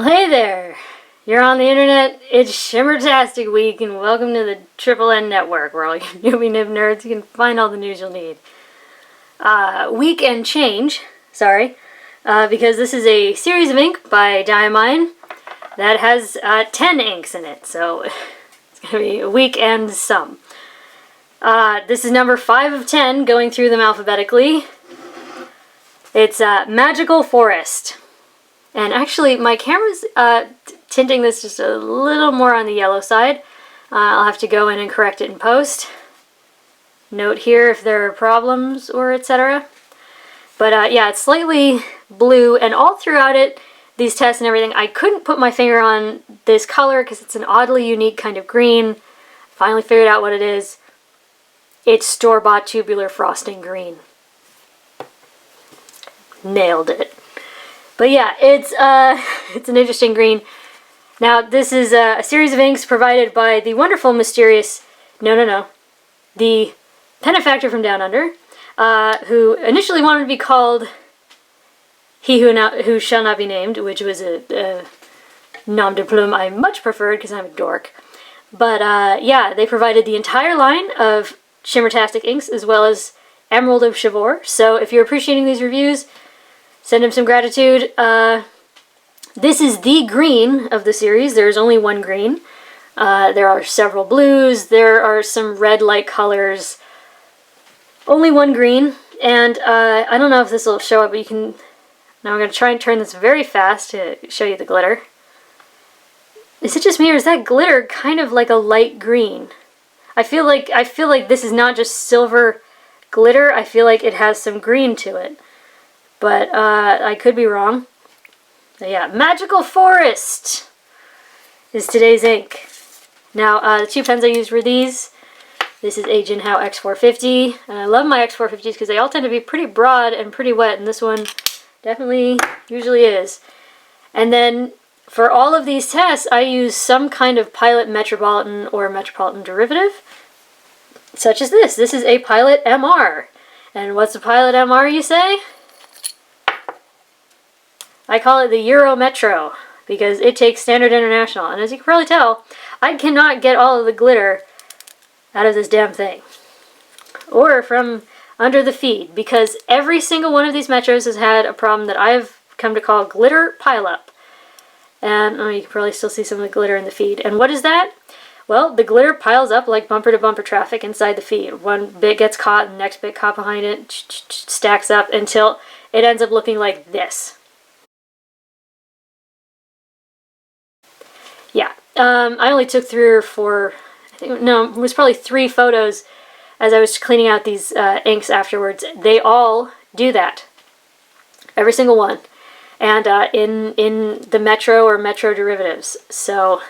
Well, hey there! You're on the internet, it's Shimmertastic Week, and welcome to the Triple N Network, where all you newbie nib nerds can find all the news you'll need. Week and change, because this is a series of ink by Diamine that has 10 inks in it, so it's going to be a week and some. This is number 5 of 10, going through them alphabetically. It's Magical Forest. And actually, my camera's tinting this just a little more on the yellow side. I'll have to go in and correct it in post. Note here if there are problems or etc. But yeah, it's slightly blue, and all throughout it, these tests and everything, I couldn't put my finger on this color because it's an oddly unique kind of green. Finally figured out what it is. It's store-bought tubular frosting green. Nailed it. But yeah, it's an interesting green. Now, this is a series of inks provided by the wonderful, mysterious, the benefactor from Down Under, who initially wanted to be called He Who Shall Not Be Named, which was a nom de plume I much preferred because I'm a dork. But yeah, they provided the entire line of Shimmertastic inks as well as Emerald of Chivor. So if you're appreciating these reviews, send him some gratitude. This is the green of the series. There's only one green. There are several blues. There are some red-like colors. Only one green. And I don't know if this will show up, but you can... Now I'm going to try and turn this very fast to show you the glitter. Is it just me, or is that glitter kind of like a light green? I feel like this is not just silver glitter. I feel like it has some green to it. But I could be wrong. But yeah, Magical Forest is today's ink. Now, the two pens I used were these. This is a JinHao X450. And I love my X450s because they all tend to be pretty broad and pretty wet. And this one definitely usually is. And then for all of these tests, I use some kind of Pilot Metropolitan or Metropolitan derivative. Such as this. This is a Pilot MR. And what's a Pilot MR, you say? I call it the Euro Metro because it takes Standard International, and as you can probably tell, I cannot get all of the glitter out of this damn thing. Or from under the feed, because every single one of these Metros has had a problem that I've come to call glitter pileup. And you can probably still see some of the glitter in the feed. And what is that? Well, the glitter piles up like bumper-to-bumper traffic inside the feed. One bit gets caught, and the next bit caught behind it, stacks up until it ends up looking like this. Yeah, I only took 3 or 4, it was probably 3 photos as I was cleaning out these inks afterwards. They all do that. Every single one. And in the Metro or Metro derivatives. So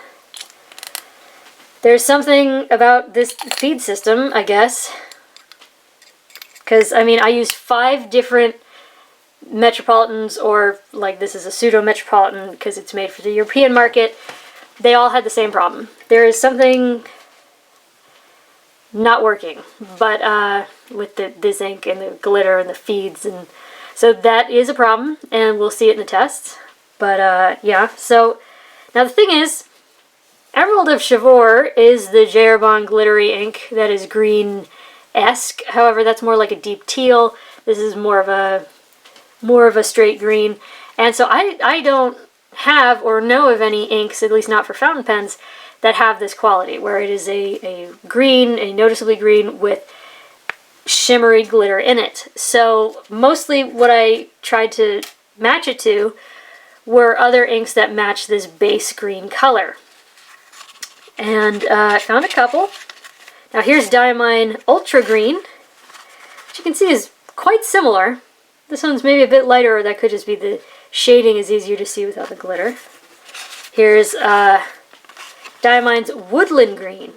there's something about this feed system, I guess. Because, I mean, I used 5 different Metropolitans, or like this is a pseudo-Metropolitan because it's made for the European market. They all had the same problem. There is something not working, but with this ink and the glitter and the feeds, and so that is a problem, and we'll see it in the tests. But yeah, so now the thing is, Emerald of Chivor is the Jerbon glittery ink that is green-esque. However, that's more like a deep teal. This is more of a straight green, and so I don't have or know of any inks, at least not for fountain pens, that have this quality, where it is a green, a noticeably green with shimmery glitter in it. So mostly what I tried to match it to were other inks that match this base green color. And I found a couple. Now here's Diamine Ultra Green, which you can see is quite similar. This one's maybe a bit lighter, or that could just be the shading is easier to see without the glitter. Here's Diamine's Woodland Green.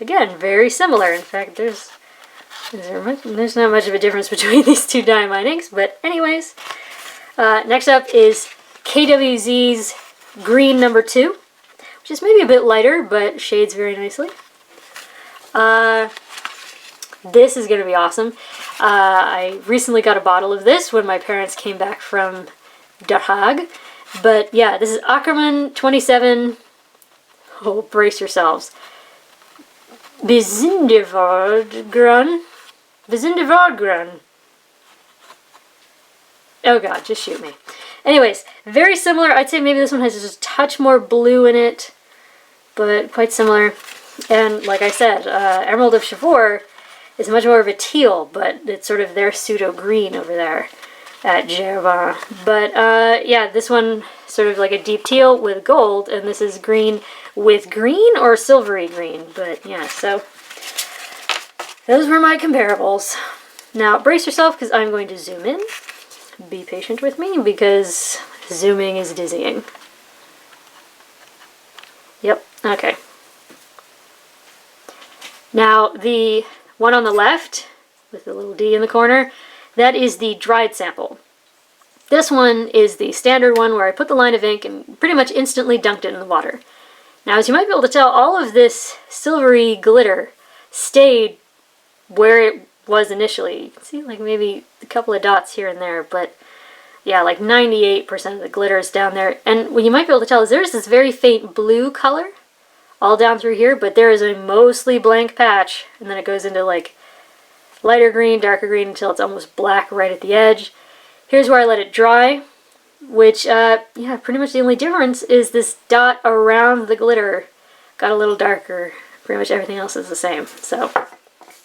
Again, very similar. In fact, there's not much of a difference between these two Diamine inks, but anyways. Next up is KWZ's Green number 2, which is maybe a bit lighter, but shades very nicely. This is going to be awesome. I recently got a bottle of this when my parents came back from The Hague, But yeah, this is Ackerman 27. Oh, brace yourselves. Bijzonderwaardigran. Oh god, just shoot me. Anyways, very similar. I'd say maybe this one has just a touch more blue in it, but quite similar. And like I said, Emerald of Chivor is much more of a teal, but it's sort of their pseudo green over there at Gervais. But yeah, this one sort of like a deep teal with gold, and this is green with green or silvery green. But yeah, so those were my comparables. Now brace yourself because I'm going to zoom in. Be patient with me because zooming is dizzying. Yep, okay. Now the one on the left with the little D in the corner, that is the dried sample. This one is the standard one where I put the line of ink and pretty much instantly dunked it in the water. Now, as you might be able to tell, all of this silvery glitter stayed where it was initially. You can see like maybe a couple of dots here and there, but yeah, like 98% of the glitter is down there. And what you might be able to tell is there's this very faint blue color all down through here, but there is a mostly blank patch, and then it goes into like lighter green, darker green until it's almost black right at the edge. Here's where I let it dry, which, yeah, pretty much the only difference is this dot around the glitter got a little darker. Pretty much everything else is the same, so,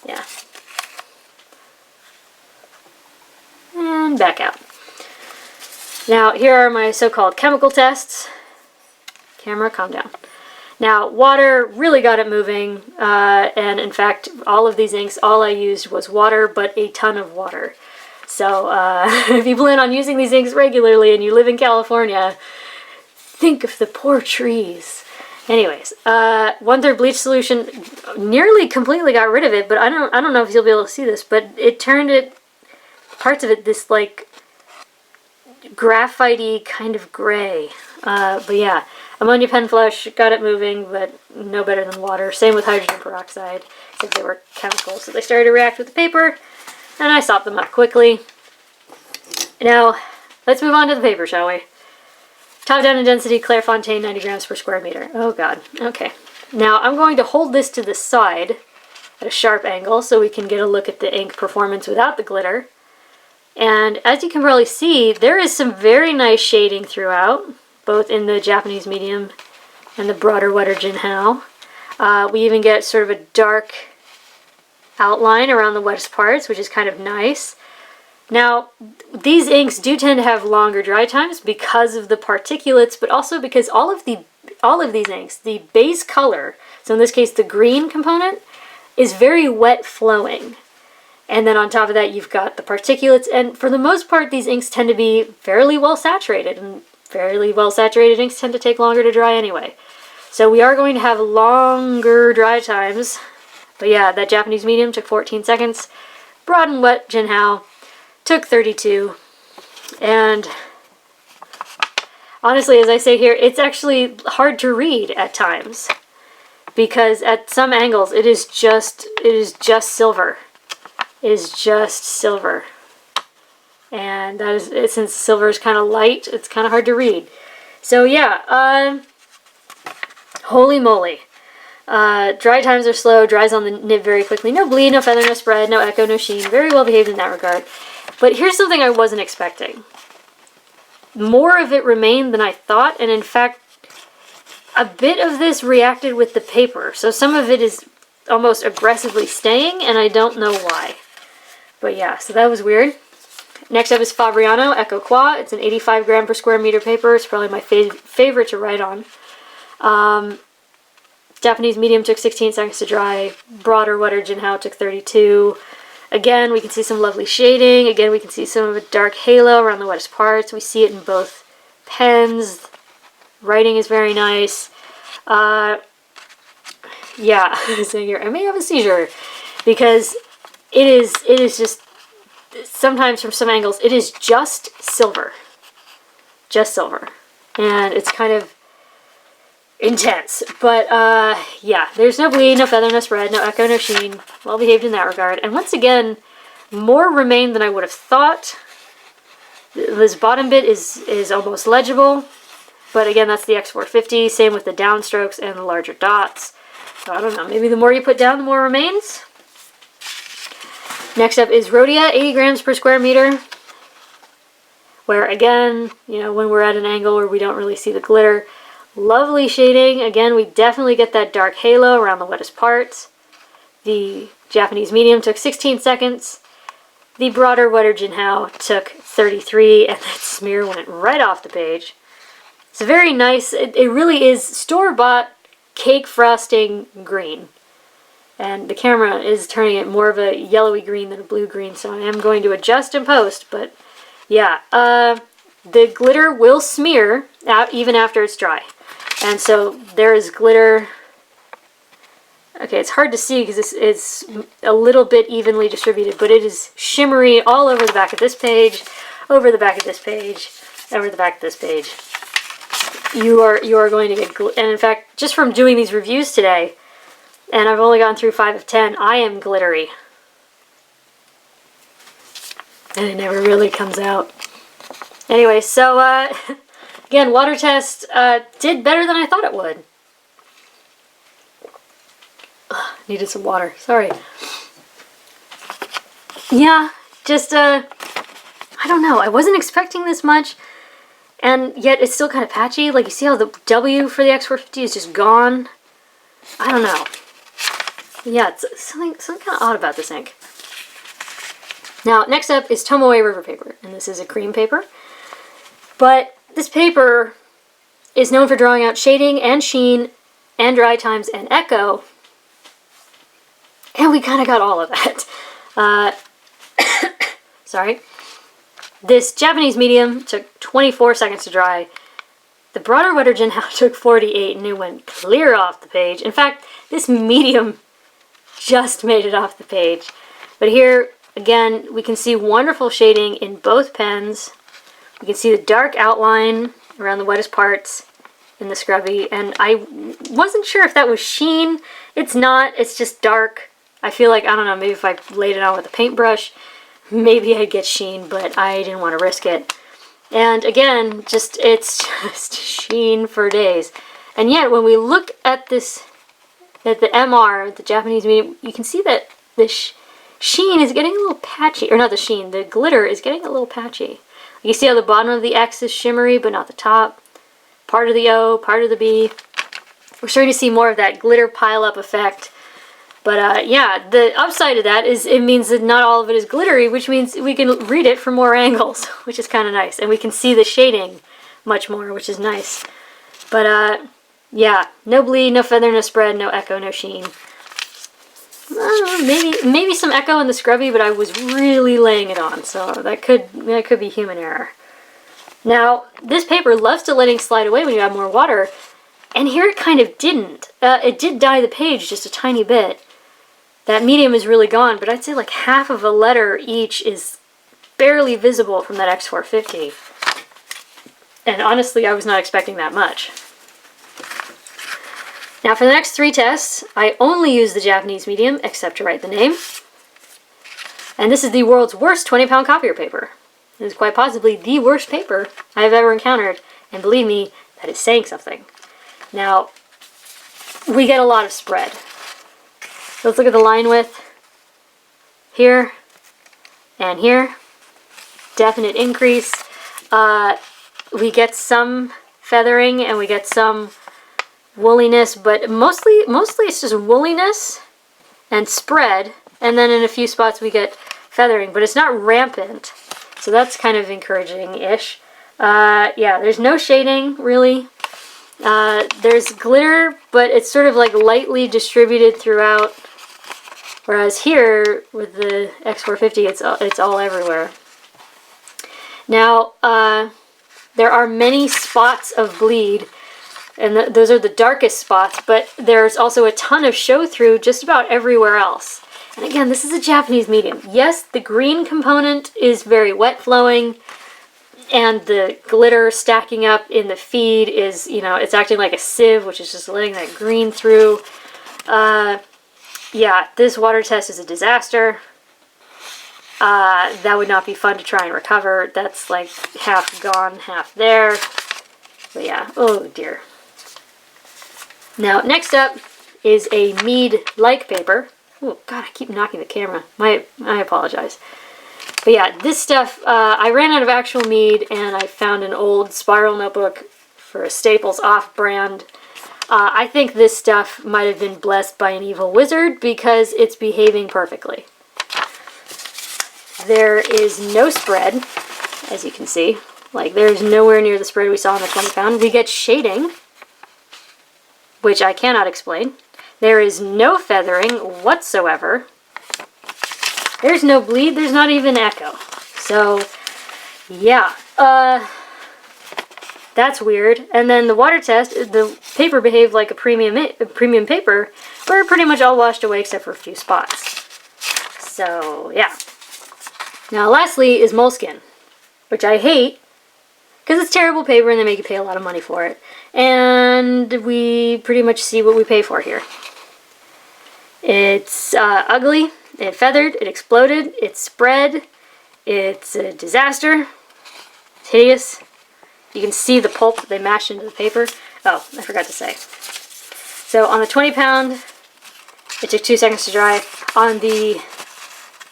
yeah. And back out. Now, here are my so-called chemical tests. Camera, calm down. Now, water really got it moving, and in fact, all of these inks, all I used was water, but a ton of water. So, if you plan on using these inks regularly and you live in California, think of the poor trees. Anyways, 1/3 bleach solution nearly completely got rid of it, but I don't know if you'll be able to see this, but it turned it, parts of it, this like graphite-y kind of gray. But yeah, ammonia pen flush got it moving, but no better than water. Same with hydrogen peroxide, except they were chemicals, so they started to react with the paper, and I sopped them up quickly. Now, let's move on to the paper, shall we? Top down in density, Clairefontaine, 90 grams per square meter. Oh god, okay. Now, I'm going to hold this to the side at a sharp angle so we can get a look at the ink performance without the glitter. And as you can probably see, there is some very nice shading throughout, both in the Japanese medium and the broader, wetter JinHao. We even get sort of a dark outline around the wettest parts, which is kind of nice. Now, these inks do tend to have longer dry times because of the particulates, but also because all of these inks, the base color, so in this case the green component, is very wet flowing. And then on top of that you've got the particulates, and for the most part these inks tend to be fairly well saturated, and fairly well saturated inks tend to take longer to dry anyway. So we are going to have longer dry times. But yeah, that Japanese medium took 14 seconds. Broad and wet JinHao took 32. And honestly, as I say here, it's actually hard to read at times, because at some angles it is just silver. It is just silver. And that is, since silver is kind of light, it's kind of hard to read. So yeah, holy moly. Dry times are slow, dries on the nib very quickly. No bleed, no feather, no spread, no echo, no sheen. Very well behaved in that regard. But here's something I wasn't expecting. More of it remained than I thought, and in fact, a bit of this reacted with the paper. So some of it is almost aggressively staying, and I don't know why. But yeah, so that was weird. Next up is Fabriano Eco Qua. It's an 85 gram per square meter paper. It's probably my favorite to write on. Japanese medium took 16 seconds to dry. Broader, wetter JinHao took 32. Again, we can see some lovely shading. Again, we can see some of a dark halo around the wettest parts. We see it in both pens. Writing is very nice. Yeah, so here, I may have a seizure, because it is just, sometimes from some angles, it is just silver. Just silver. And it's kind of intense. But, yeah, there's no bleed, no feather, no spread, no echo, no sheen. Well behaved in that regard. And once again, more remained than I would have thought. This bottom bit is almost legible. But again, that's the X450. Same with the downstrokes and the larger dots. So I don't know, maybe the more you put down, the more remains. Next up is Rhodia, 80 grams per square meter. Where again, you know, when we're at an angle where we don't really see the glitter. Lovely shading. Again, we definitely get that dark halo around the wettest parts. The Japanese medium took 16 seconds. The broader, wetter JinHao took 33, and that smear went right off the page. It's very nice. It really is store-bought cake frosting green. And the camera is turning it more of a yellowy green than a blue green, so I am going to adjust in post, but yeah. The glitter will smear out even after it's dry. And so there is glitter. Okay, it's hard to see because it's a little bit evenly distributed, but it is shimmery all over the back of this page, over the back of this page, over the back of this page. You are going to get, and in fact, just from doing these reviews today, and I've only gone through 5 of 10, I am glittery. And it never really comes out. Anyway, so, again, water test did better than I thought it would. Ugh, needed some water, sorry. Yeah, just, I don't know, I wasn't expecting this much, and yet it's still kind of patchy. Like, you see how the W for the X450 is just gone? I don't know. Yeah, it's something kind of odd about this ink. Now, next up is Tomoe River paper, and this is a cream paper. But this paper is known for drawing out shading and sheen and dry times and echo. And we kind of got all of that. Sorry. This Japanese medium took 24 seconds to dry. The broader, wetter JinHao took 48, and it went clear off the page. In fact, this medium just made it off the page. But here, again, we can see wonderful shading in both pens. We can see the dark outline around the wettest parts in the scrubby, and I wasn't sure if that was sheen. It's not, it's just dark. I feel like, I don't know, maybe if I laid it on with a paintbrush, maybe I'd get sheen, but I didn't want to risk it. And again, it's just sheen for days. And yet, when we look at this, at the MR, the Japanese medium, you can see that the sheen is getting a little patchy, or not the sheen, the glitter is getting a little patchy. You see how the bottom of the X is shimmery, but not the top. Part of the O, part of the B. We're starting to see more of that glitter pile-up effect. But yeah, the upside of that is it means that not all of it is glittery, which means we can read it from more angles, which is kind of nice. And we can see the shading much more, which is nice. But yeah, no bleed, no feather, no spread, no echo, no sheen. Maybe some echo in the scrubby, but I was really laying it on, so that could be human error. Now, this paper loves to let ink slide away when you add more water, and here it kind of didn't. It did dye the page just a tiny bit. That medium is really gone, but I'd say like half of a letter each is barely visible from that X450. And honestly, I was not expecting that much. Now for the next 3 tests, I only use the Japanese medium, except to write the name. And this is the world's worst 20-pound copier paper. It is quite possibly the worst paper I have ever encountered, and believe me, that is saying something. Now, we get a lot of spread. So let's look at the line width. Here, and here. Definite increase. We get some feathering, and we get some woolliness, but mostly it's just woolliness and spread, and then in a few spots we get feathering, but it's not rampant, so that's kind of encouraging-ish. Yeah, there's no shading, really. There's glitter, but it's sort of like lightly distributed throughout, whereas here, with the X450, it's all everywhere. Now, there are many spots of bleed, and those are the darkest spots, but there's also a ton of show-through just about everywhere else. And again, this is a Japanese medium. Yes, the green component is very wet-flowing, and the glitter stacking up in the feed is, you know, it's acting like a sieve, which is just letting that green through. Yeah, this water test is a disaster. That would not be fun to try and recover. That's like half gone, half there. But yeah, oh dear. Now, next up is a Mead-like paper. Oh god, I keep knocking the camera. I apologize. But yeah, this stuff, I ran out of actual Mead and I found an old spiral notebook for a Staples off-brand. I think this stuff might have been blessed by an evil wizard because it's behaving perfectly. There is no spread, as you can see. Like, there's nowhere near the spread we saw on the 20 pound. We get shading, which I cannot explain. There is no feathering whatsoever. There's no bleed, there's not even echo. So, yeah, that's weird. And then the water test, the paper behaved like a premium paper, where it pretty much all washed away except for a few spots. So, yeah. Now, lastly is Moleskine, which I hate, because it's terrible paper and they make you pay a lot of money for it. And we pretty much see what we pay for here. It's ugly, it feathered, it exploded, it spread, it's a disaster, it's hideous. You can see the pulp that they mashed into the paper. Oh, I forgot to say. So on the 20 pound, it took 2 seconds to dry. On the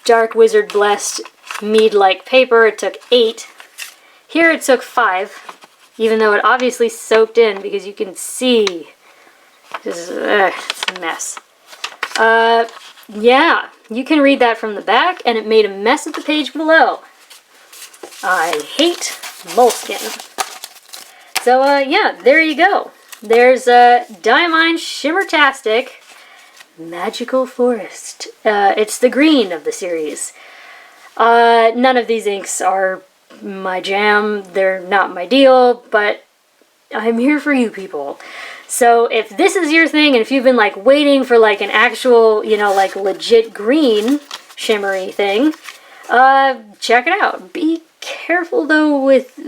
Dark Wizard Blessed Mead-like paper, it took 8. Here it took 5, even though it obviously soaked in because you can see this is it's a mess. Yeah, you can read that from the back, and it made a mess of the page below. I hate Moleskine. So, yeah, there you go. There's Diamine Shimmertastic Magical Forest. It's the green of the series. None of these inks are my jam. They're not my deal, but I'm here for you people. So if this is your thing, and if you've been like waiting for like an actual, you know, like legit green shimmery thing, check it out. Be careful though with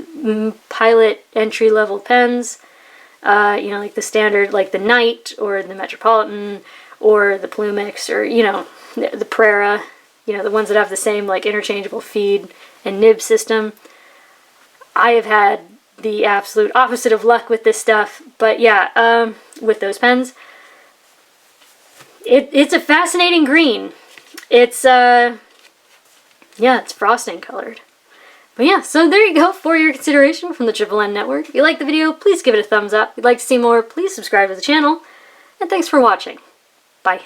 pilot entry level pens. You know, like the standard, like the Knight or the Metropolitan or the Plumix or, you know, the Prera, you know, the ones that have the same like interchangeable feed and nib system. I have had the absolute opposite of luck with this stuff, but yeah, with those pens. It's a fascinating green. It's, yeah, it's frosting colored. But yeah, so there you go for your consideration from the Triple N Network. If you liked the video, please give it a thumbs up. If you'd like to see more, please subscribe to the channel. And thanks for watching. Bye.